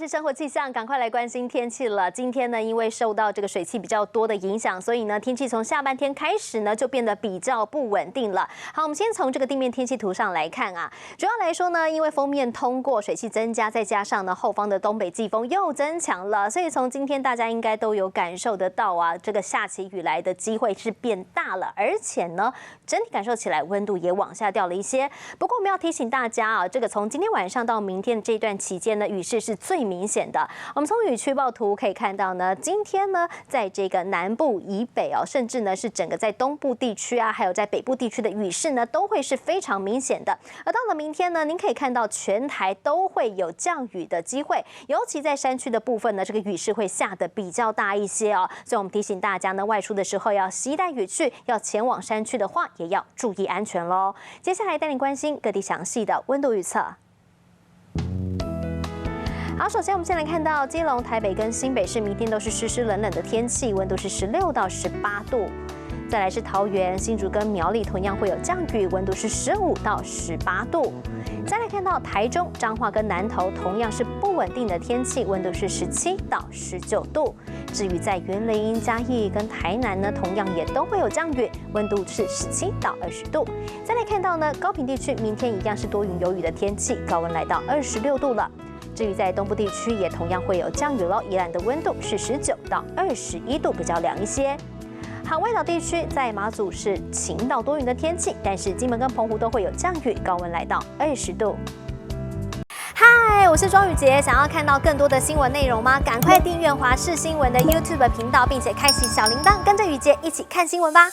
是生活气象，赶快来关心天气了。今天呢，因为受到这个水汽比较多的影响，所以呢，天气从下半天开始呢，就变得比较不稳定了。好，我们先从这个地面天气图上来看啊，主要来说呢，因为锋面通过，水汽增加，再加上呢，后方的东北季风又增强了，所以从今天大家应该都有感受得到啊，这个下起雨来的机会是变大了，而且呢，整体感受起来温度也往下掉了一些。不过我们要提醒大家啊，这个从今天晚上到明天的这段期间呢，雨势是最明显的。我们从雨区报图可以看到呢，今天呢，在这个南部以北哦，甚至呢是整个在东部地区啊，还有在北部地区的雨势呢，都会是非常明显的。而到了明天呢，您可以看到全台都会有降雨的机会，尤其在山区的部分呢，这个雨势会下得比较大一些哦。所以我们提醒大家呢，外出的时候要携带雨具，要前往山区的话，也要注意安全喽。接下来带你关心各地详细的温度预测。好，首先我们先来看到基隆、台北跟新北市，明天都是湿湿冷冷的天气，温度是16到18度。再来是桃园、新竹跟苗栗，同样会有降雨，温度是15到18度。再来看到台中、彰化跟南投，同样是不稳定的天气，温度是17到19度。至于在云林、嘉义跟台南呢，同样也都会有降雨，温度是17到20度。再来看到呢，高屏地区明天一样是多云有雨的天气，高温来到26度了。至于在东部地区，也同样会有降雨喽，宜兰的温度是19到21度，比较凉一些。好，外岛地区在马祖是晴到多云的天气，但是金门跟澎湖都会有降雨，高温来到20度。嗨，我是庄宇杰，想要看到更多的新闻内容吗？赶快订阅华视新闻的 YouTube 频道，并且开启小铃铛，跟着宇杰一起看新闻吧。